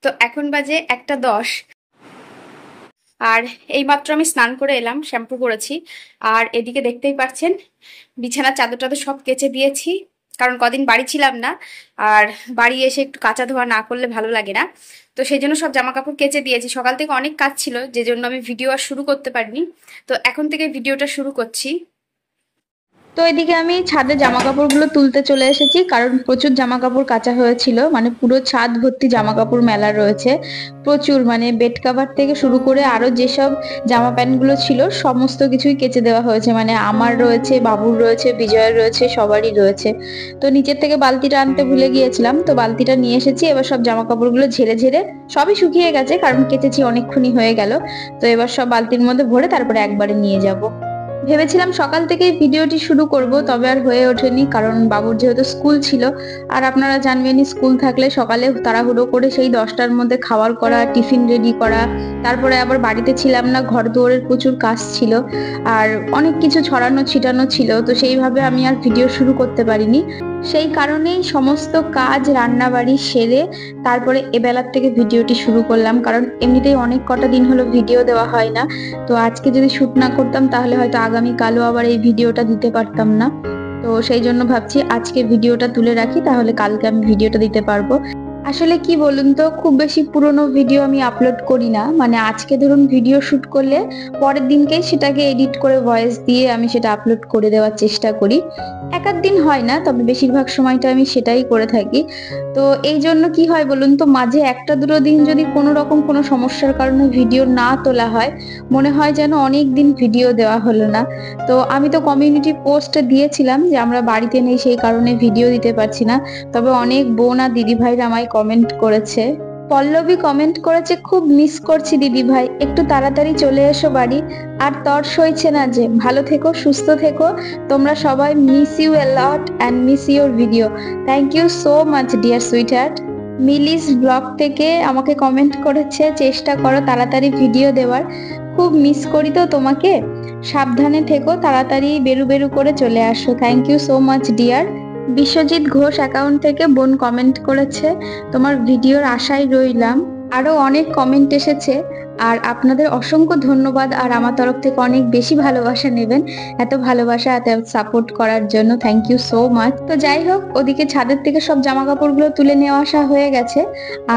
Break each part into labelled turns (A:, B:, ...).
A: তো এখন বাজে 1:10 আর এইমাত্র আমি স্নান করে এলাম, শ্যাম্পু করেছি। আর এদিকে দেখতেই পাচ্ছেন বিছানার চাদর টাদর সব কেচে দিয়েছি, কারণ কদিন বাড়ি ছিলাম না, আর বাড়ি এসে একটু কাচা ধোয়া না করলে ভালো লাগে না। তো সেই জন্য সব জামা কাপড় কেচে দিয়েছি। সকাল থেকে অনেক কাজ ছিল, যে জন্য আমি ভিডিও আর শুরু করতে পারিনি। তো এখন থেকে ভিডিওটা শুরু করছি।
B: তো এদিকে আমি ছাদে জামা কাপড়গুলো তুলতে চলে এসেছি, কারণ প্রচুর জামা কাপড় কাচা হয়েছিল। মানে পুরো ছাদ ভর্তি জামা কাপড় মেলা রয়েছে প্রচুর, মানে বেড কভার থেকে শুরু করে আরো যেসব জামা প্যান্ট গুলো ছিল সমস্ত কিছুই কেচে দেওয়া হয়েছে। মানে আমার রয়েছে, বাবুর রয়েছে, বিজয়ের রয়েছে, সবারই রয়েছে। তো নিচের থেকে বালতিটা আনতে ভুলে গিয়েছিলাম, তো বালতিটা নিয়ে এসেছি। এবার সব জামা কাপড়গুলো ঝেড়ে ঝেড়ে, সবই শুকিয়ে গেছে কারণ কেচেছি অনেকক্ষণই হয়ে গেল। তো এবার সব বালতির মধ্যে ভরে তারপরে একবারে নিয়ে যাব। ভেবেছিলাম সকাল থেকেই ভিডিওটি শুরু করব, তবে আর হয়ে ওঠেনি, কারণ বাবুর যেহেতু স্কুল ছিল। আর আপনারা জানবেনই, স্কুল থাকলে সকালে তাড়াহুড়ো করে সেই 10টার মধ্যে খাবার করা, টিফিন রেডি করা, তারপরে আবার বাড়িতে ছিলাম না, ঘর দুয়ারের প্রচুর কাজ ছিল আর অনেক কিছু ছড়ানো ছিটানো ছিল। তো সেইভাবে আমি আর ভিডিও শুরু করতে পারিনি। সেই কারণেই সমস্ত কাজ রান্না বাড়ি সেরে তারপরে এবেলার থেকে ভিডিওটি শুরু করলাম, কারণ এমনিতেই অনেক কটা দিন হলো ভিডিও দেওয়া হয় না। তো আজকে যদি শুট না করতাম তাহলে হয়তো আগামীকালও আবার এই ভিডিওটা দিতে পারতাম না। তো সেই জন্য ভাবছি আজকে ভিডিওটা তুলে রাখি, তাহলে কালকে আমি ভিডিওটা দিতে পারবো। আসলে কি বলুন তো, খুব বেশি পুরনো ভিডিও আমি আপলোড করি না। মানে আজকে ধরুন ভিডিও শুট করলে পরের দিনকেই সেটাকে এডিট করে ভয়েস দিয়ে আমি সেটা আপলোড করে দেওয়ার চেষ্টা করি। এক আধ দিন হয় না, তবে বেশিরভাগ সময়টা আমি সেটাই করে থাকি। তো এই জন্য কি হয় বলুন তো, মাঝে একটা দুটো দিন যদি কোনো রকম কোনো সমস্যার কারণে ভিডিও না তোলা হয়, মনে হয় যেন অনেক দিন ভিডিও দেওয়া হলো না। তো আমি তো কমিউনিটি পোস্টে দিয়েছিলাম যে আমরা বাড়িতে নেই, সেই কারণে ভিডিও দিতে পারছি না। তবে অনেক বোন আর দিদি ভাইরা আমায় কমেন্ট করেছে। পল্লবী কমেন্ট করেছে, খুব মিস করছি দিদি ভাই, একটু তাড়াতাড়ি চলে এসো বাড়ি। আর তর সইছে না যে, ভালো থেকো, সুস্থ থেকো তোমরা সবাই। Miss you a lot and miss your video. Thank you so much dear sweetheart. মিলিস ব্লগ থেকে আমাকে কমেন্ট করেছে, চেষ্টা করো তাড়াতাড়ি ভিডিও দেওয়ার, খুব মিস করি তো তোমাকে, সাবধানে থেকো, তাড়াতাড়ি বেরু বেরু করে চলে আসো। Thank you so much dear. Biswajit Ghosh account থেকে বোন কমেন্ট করেছে, তোমার ভিডিওর আশায় রইলাম। আরো অনেক কমেন্ট এসেছে, আর আপনাদের অসংখ্য ধন্যবাদ। আর আমার তরফ থেকে অনেক বেশি ভালোবাসা নেবেন, এত ভালোবাসা এত সাপোর্ট করার জন্য থ্যাংক ইউ সো মাচ। তো যাই হোক, ওদিকে ছাদের থেকে সব জামা কাপড়গুলো তুলে নেওয়া আসা হয়ে গেছে।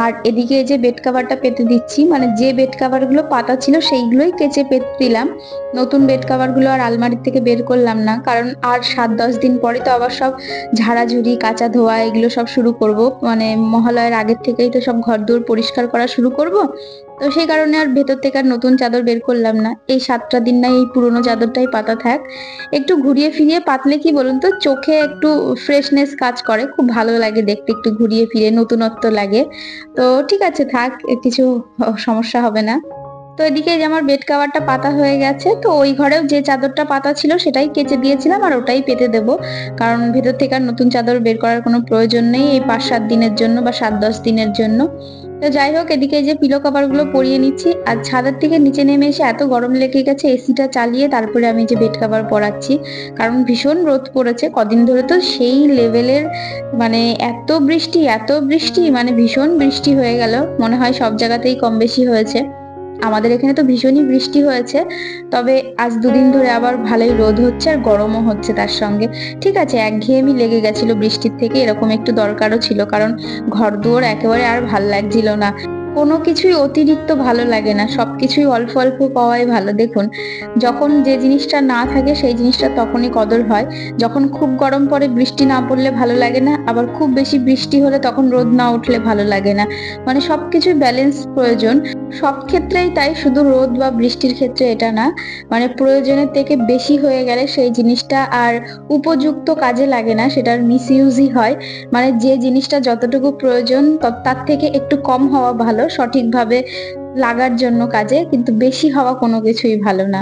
B: আর এদিকে এই যে বেড কাভারটা পেতে দিচ্ছি, মানে যে বেড কাভার গুলো পাতা ছিল সেইগুলোই কেচে পেতে দিলাম। নতুন বেড কাভার গুলো আর আলমারির থেকে বের করলাম না, কারণ আর 7-10 দিন পরে তো আবার সব ঝাড়াঝুড়ি, কাঁচা ধোয়া এগুলো সব শুরু করব। মানে মহালয়ার আগের থেকেই তো সব ঘর দোর পরিষ্কার করা শুরু করব। তো সেই কারণে আর ভেতর থেকে আর নতুন চাদর বের করলাম না। এই 7টা দিন না এই পুরোনো চাদরটাই পাতা থাক। একটু ঘুরিয়ে ফিরিয়ে পাতলে কি বলুন তো, চোখে একটু ফ্রেশনেস কাজ করে, খুব ভালো লাগে দেখতে, একটু ঘুরিয়ে ফিরে নতুনত্ব লাগে। তো ঠিক আছে, থাক, কিছু সমস্যা হবে না। তো এদিকে যে আমার বেড কাভারটা পাতা হয়ে গেছে, তো ওই ঘরেও যে চাদরটা পাতা ছিল সেটাই কেচে দিয়েছিলাম, আর ওটাই পেতে দেব, কারণ ভেতর থেকে আর নতুন চাদর বের করার কোনো প্রয়োজন নেই এই 5-7 দিনের জন্য বা 7-10 দিনের জন্য। তো যাই হোক, এদিকে যে পিলো কভার গুলো পরিয়ে নিচ্ছি। আর ছাদের থেকে নিচে নেমে এসে এত গরম লেগে গেছে, এসিটা চালিয়ে তারপরে আমি যে বেড কাভার পরাচ্ছি, কারণ ভীষণ রোদ পড়েছে কদিন ধরে। তো সেই লেভেলের, মানে এত বৃষ্টি এত বৃষ্টি, মানে ভীষণ বৃষ্টি হয়ে গেল, মনে হয় সব জায়গাতেই কম বেশি হয়েছে। আমাদের এখানে তো ভীষণই বৃষ্টি হয়েছে, তবে আজ দুদিন ধরে আবার ভালোই রোদ হচ্ছে আর গরমও হচ্ছে তার সঙ্গে। ঠিক আছে, একঘেয়েমি লেগে গেছিল বৃষ্টির থেকে, এরকম একটু দরকারও ছিল, কারণ ঘর দুয়ার একেবারে আর ভাল লাগছিল না। কোনো কিছুই অতিরিক্ত ভালো লাগে না, সবকিছুই অল্প অল্প পাওয়াই ভালো। দেখুন, যখন যে জিনিসটা না থাকে সেই জিনিসটা তখনই কদর হয়। যখন খুব গরম পড়ে বৃষ্টি না পড়লে ভালো লাগে না, আবার খুব বেশি বৃষ্টি হলে তখন রোদ না উঠলে ভালো লাগে না। মানে সবকিছুই ব্যালেন্স প্রয়োজন, সব ক্ষেত্রেই তাই, শুধু রোদ বা বৃষ্টির ক্ষেত্রে এটা না। মানে প্রয়োজনের থেকে বেশি হয়ে গেলে সেই জিনিসটা আর উপযুক্ত কাজে লাগে না, সেটার মিসইউজই হয়। মানে যে জিনিসটা যতটুকু প্রয়োজন তার থেকে একটু কম হওয়া ভালো সঠিকভাবে লাগার জন্য কাজে, কিন্তু বেশি হওয়া কোনো কিছুই ভালো না।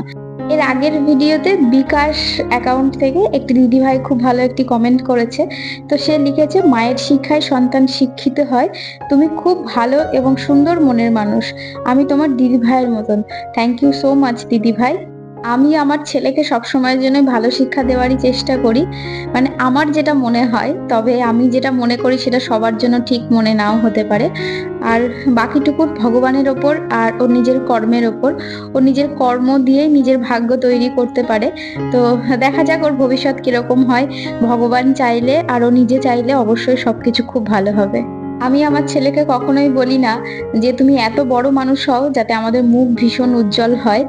B: এর আগের ভিডিওতে বিকাশ অ্যাকাউন্ট থেকে একটি দিদিভাই খুব ভালো একটি কমেন্ট করেছে। তো সে লিখেছে, মায়ের শিক্ষায় সন্তান শিক্ষিত হয়, তুমি খুব ভালো এবং সুন্দর মনের মানুষ, আমি তোমার দিদি ভাইয়ের মতন। থ্যাংক ইউ সো মাচ দিদি ভাই। আমি আমার ছেলেকে সবসময়ের জন্য ভালো শিক্ষা দেওয়ারই চেষ্টা করি, মানে আমার যেটা মনে হয়। তবে আমি যেটা মনে করি সেটা সবার জন্য ঠিক মনে নাও হতে পারে। আর বাকিটুকু ভগবানের ওপর আর ওর নিজের কর্মের ওপর। ও নিজের কর্ম দিয়ে নিজের ভাগ্য তৈরি করতে পারে। তো দেখা যাক ওর ভবিষ্যৎ কিরকম হয়। ভগবান চাইলে আর ও নিজে চাইলে অবশ্যই সবকিছু খুব ভালো হবে। আমি আমার ছেলেকে কখনোই বলি না যে তুমি এত বড় মানুষ হও যাতে আমাদের মুখ ভীষণ উজ্জ্বল হয়।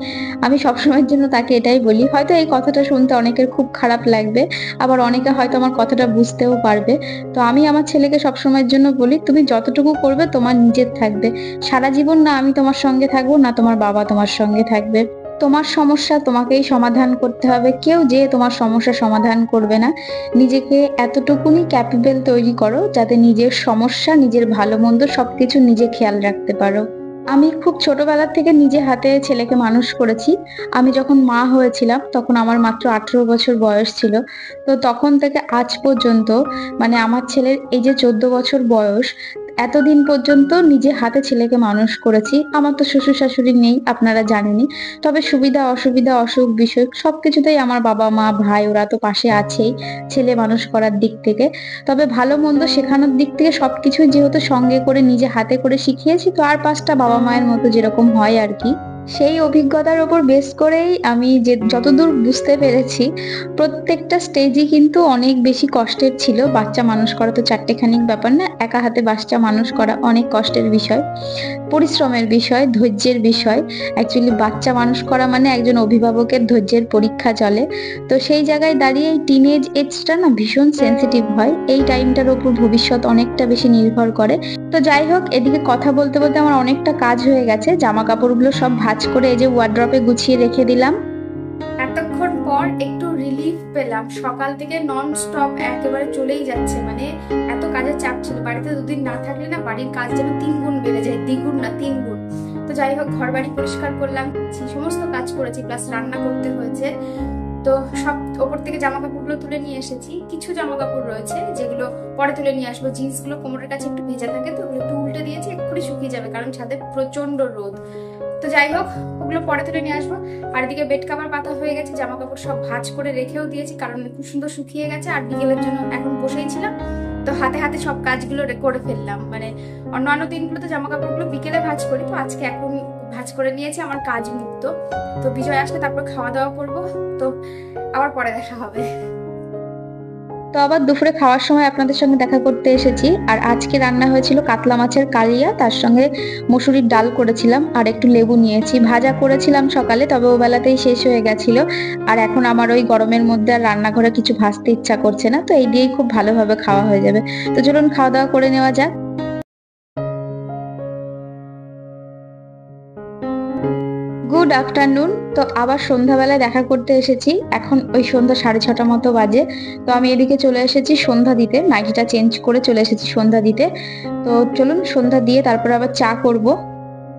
B: আমি সবসময়ের জন্য তাকে এটাই বলি। হয়তো এই কথাটা শুনতে অনেকের খুব খারাপ লাগবে, আবার অনেকে হয়তো আমার কথাটা বুঝতেও পারবে। তো আমি আমার ছেলেকে সবসময়ের জন্য বলি, তুমি যতটুকু করবে তোমার নিজের থাকবে। সারা জীবন না আমি তোমার সঙ্গে থাকবো, না তোমার বাবা তোমার সঙ্গে থাকবে। তোমার সমস্যা তোমাকেই সমাধান করতে হবে, কেউ যে তোমার সমস্যা সমাধান করবে না। নিজেকে এতটুকুনি ক্যাপেবল তৈরি করো যাতে নিজের সমস্যা, নিজের ভালো মন্দ সবকিছু নিজে খেয়াল রাখতে পারো। আমি খুব ছোটবেলা থেকে নিজে হাতে ছেলেকে মানুষ করেছি। আমি যখন মা হয়েছিলাম তখন আমার মাত্র 18 বছর বয়স ছিল। তো তখন থেকে আজ পর্যন্ত, মানে আমার ছেলের এই যে 14 বছর বয়স, এতদিন পর্যন্ত নিজে হাতে ছেলেকে মানুষ করেছি। আমার তো শ্বশুর শাশুড়ি নেই, আপনারা জানেনই। তবে সুবিধা অসুবিধা অসুখ বিসুখ সবকিছুতেই আমার বাবা মা ভাই ওরা তো পাশে আছেই ছেলে মানুষ করার দিক থেকে। তবে ভালো মন্দ শেখানোর দিক থেকে সবকিছু যেহেতু সঙ্গে করে নিজে হাতে করে শিখিয়েছি, তো আর পাঁচটা বাবা মায়ের মতো যেরকম হয় আর কি, সেই অভিজ্ঞতার উপর বেস করেই আমি যে যতদূর বুঝতে পেরেছি, প্রত্যেকটা স্টেজই কিন্তু অনেক বেশি কষ্টের ছিল। বাচ্চা মানুষ করা তো চারটেখানিক ব্যাপার না, একা হাতে বাচ্চা মানুষ করা অনেক কষ্টের বিষয়, পরিশ্রমের বিষয়, ধৈর্যের বিষয়। অ্যাকচুয়ালি বাচ্চা মানুষ করা মানে একজন অভিভাবকের ধৈর্যের পরীক্ষা চলে। তো সেই জায়গায় দাঁড়িয়ে এই টিনেজ এজটা না ভীষণ সেন্সিটিভ হয়। এই টাইমটার উপর ভবিষ্যৎ অনেকটা বেশি নির্ভর করে। তো যাই হোক, এদিকে কথা বলতে বলতে আমার অনেকটা কাজ হয়ে গেছে। জামা কাপড়গুলো সব ভাঁজ করে এই যে ওয়ার্ড্রপে গুছিয়ে রেখে দিলাম।
A: এতক্ষণ পর একটু রিলিফ পেলাম। সকাল থেকে নন স্টপ একেবারে চলেই যাচ্ছে, মানে এত কাজের চাপ ছিল। বাড়িতে দুদিন না থাকলে না বাড়ির কাজ যেন 3 গুণ বেড়ে যায়, 2 গুণ না 3 গুণ। তো যাই হোক, ঘর বাড়ি পরিষ্কার করলাম, সমস্ত কাজ করেছি, প্লাস রান্না করতে হয়েছে। তো সব ওপর থেকে জামা কাপড়গুলো তুলে নিয়ে এসেছি। কিছু জামা কাপড় রয়েছে যেগুলো পরে তুলে নিয়ে আসবো। জিন্স গুলো কোমরের কাছে একটু ভেজা থাকে, তো ওগুলো একটু উল্টে দিয়েছি, এক্ষুনি শুকিয়ে যাবে কারণ ছাদে প্রচন্ড রোদ। তো যাই হোক, ওগুলো পরে তুলে নিয়ে আসবো। আর এদিকে বেড কাভার পাতা হয়ে গেছে, জামা কাপড় সব ভাঁজ করে রেখেও দিয়েছি কারণ খুব সুন্দর শুকিয়ে গেছে। আর বিকেলের জন্য এখন বসেই ছিলাম, তো হাতে হাতে সব কাজগুলো করে ফেললাম। মানে অন্যান্য দিনগুলোতে জামা কাপড়গুলো বিকেলে ভাঁজ করি, তো আজকে এখন ভাঁজ করে নিয়েছি, আমার কাজ মুক্ত। তো বিজয় আসলে তারপর খাওয়া দাওয়া করবো, তো আবার পরে দেখা হবে।
B: তো আবার দুপুরে খাওয়ার সময় আপনাদের সঙ্গে দেখা করতে এসেছি। আর আজকে রান্না হয়েছিল কাতলা মাছের কালিয়া, তার সঙ্গে মসুরির ডাল করেছিলাম, আর একটু লেবু নিয়েছি। ভাজা করেছিলাম সকালে, তবে ও বেলাতেই শেষ হয়ে গেছিল। আর এখন আমার ওই গরমের মধ্যে আর রান্নাঘরে কিছু ভাজতে ইচ্ছা করছে না, তো এই দিয়েই খুব ভালোভাবে খাওয়া হয়ে যাবে। তো চলুন খাওয়া দাওয়া করে নেওয়া যাক। Good afternoon. তো আবার সন্ধ্যাবেলায় দেখা করতে এসেছি। এখন ওই সন্ধ্যা 6:30 মতো বাজে। তো আমি এদিকে চলে এসেছি সন্ধ্যা দিতে, নাইটিটা চেঞ্জ করে চলে এসেছি সন্ধ্যা দিতে। তো চলুন সন্ধ্যা দিয়ে তারপর আবার চা করব।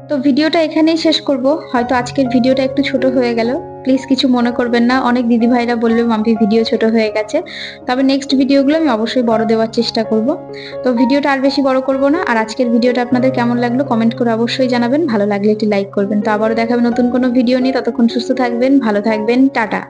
B: তো ভিডিওটা এখানেই শেষ করব। হয়তো আজকের ভিডিওটা একটু ছোট হয়ে গেল, প্লিজ কিছু মনে করবেন না। অনেক দিদি ভাইরা বলবে মাম্পি ভিডিও ছোট হয়ে গেছে, তবে নেক্সট ভিডিওগুলো আমি অবশ্যই বড় দেওয়ার চেষ্টা করব। তো ভিডিওটা আর বেশি বড় করব না। আর আজকের ভিডিওটা আপনাদের কেমন লাগলো কমেন্ট করে অবশ্যই জানাবেন, ভালো লাগলে একটি লাইক করবেন। তো আবারও দেখাবেন নতুন কোনো ভিডিও নিয়ে, ততক্ষণ সুস্থ থাকবেন, ভালো থাকবেন, টাটা।